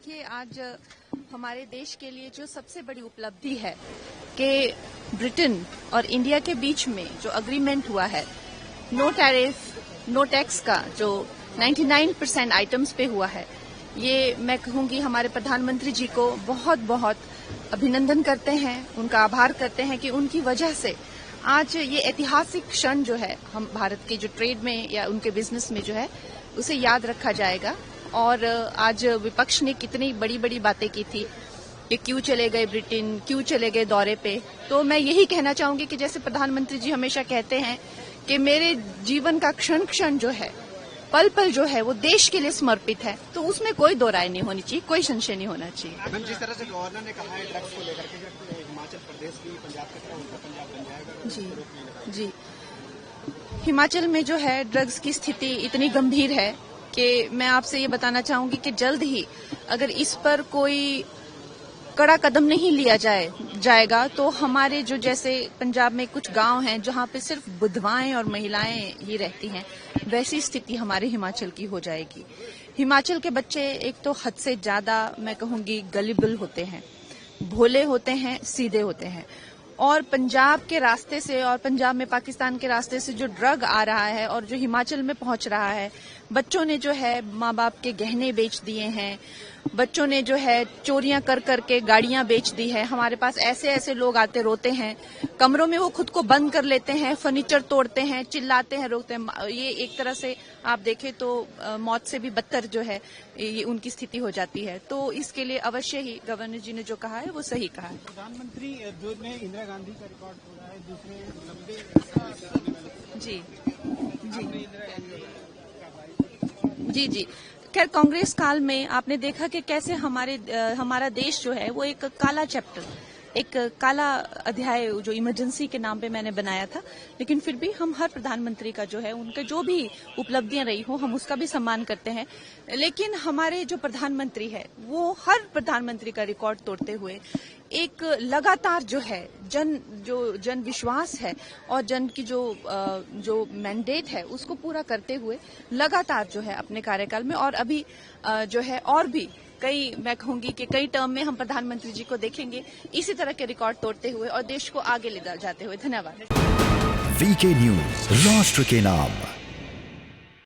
देखिए, आज हमारे देश के लिए जो सबसे बड़ी उपलब्धि है कि ब्रिटेन और इंडिया के बीच में जो एग्रीमेंट हुआ है नो टैरिफ नो टैक्स का, जो 99% आइटम्स पे हुआ है, ये मैं कहूंगी हमारे प्रधानमंत्री जी को बहुत बहुत अभिनंदन करते हैं, उनका आभार करते हैं कि उनकी वजह से आज ये ऐतिहासिक क्षण जो है हम भारत के जो ट्रेड में या उनके बिजनेस में जो है उसे याद रखा जाएगा। और आज विपक्ष ने कितनी बड़ी बड़ी बातें की थी कि क्यों चले गए ब्रिटेन, क्यों चले गए दौरे पे, तो मैं यही कहना चाहूंगी कि जैसे प्रधानमंत्री जी हमेशा कहते हैं कि मेरे जीवन का क्षण क्षण जो है, पल पल जो है वो देश के लिए समर्पित है, तो उसमें कोई दो राय नहीं होनी चाहिए, कोई संशय नहीं होना चाहिए। मैम, जिस तरह से गवर्नर ने कहा है ड्रग्स को लेकर के हिमाचल प्रदेश भी पंजाब की तरह उनका पंजाब बन जाएगा। जी, हिमाचल में जो है ड्रग्स की स्थिति इतनी गंभीर है कि मैं आपसे ये बताना चाहूंगी कि जल्द ही अगर इस पर कोई कड़ा कदम नहीं लिया जाएगा तो हमारे जो जैसे पंजाब में कुछ गांव हैं जहां पे सिर्फ विधवाएं और महिलाएं ही रहती हैं, वैसी स्थिति हमारे हिमाचल की हो जाएगी। हिमाचल के बच्चे एक तो हद से ज्यादा मैं कहूंगी गलिबल होते हैं, भोले होते हैं, सीधे होते हैं, और पंजाब के रास्ते से और पंजाब में पाकिस्तान के रास्ते से जो ड्रग आ रहा है और जो हिमाचल में पहुंच रहा है, बच्चों ने जो है माँ बाप के गहने बेच दिए हैं, बच्चों ने जो है चोरियां कर करके गाड़ियां बेच दी है। हमारे पास ऐसे ऐसे लोग आते रोते हैं, कमरों में वो खुद को बंद कर लेते हैं, फर्नीचर तोड़ते हैं, चिल्लाते हैं, रोकते हैं। ये एक तरह से आप देखें तो मौत से भी बदतर जो है ये उनकी स्थिति हो जाती है। तो इसके लिए अवश्य ही गवर्नर जी ने जो कहा है वो सही कहा है। प्रधानमंत्री जो ने इंदिरा गांधी का रिकॉर्ड तोड़ा है, दूसरे लंबे जी। खैर, कांग्रेस काल में आपने देखा कि कैसे हमारा देश जो है वो एक काला चैप्टर, एक काला अध्याय जो इमरजेंसी के नाम पे मैंने बनाया था, लेकिन फिर भी हम हर प्रधानमंत्री का जो है उनके जो भी उपलब्धियां रही हो हम उसका भी सम्मान करते हैं। लेकिन हमारे जो प्रधानमंत्री है वो हर प्रधानमंत्री का रिकॉर्ड तोड़ते हुए एक लगातार जो है जन विश्वास है और जन की जो मैंडेट है उसको पूरा करते हुए लगातार जो है अपने कार्यकाल में, और अभी जो है और भी मैं कहूंगी कि कई टर्म में हम प्रधानमंत्री जी को देखेंगे इसी तरह के रिकॉर्ड तोड़ते हुए और देश को आगे ले जाते हुए। धन्यवाद। वीके न्यूज, राष्ट्र के नाम।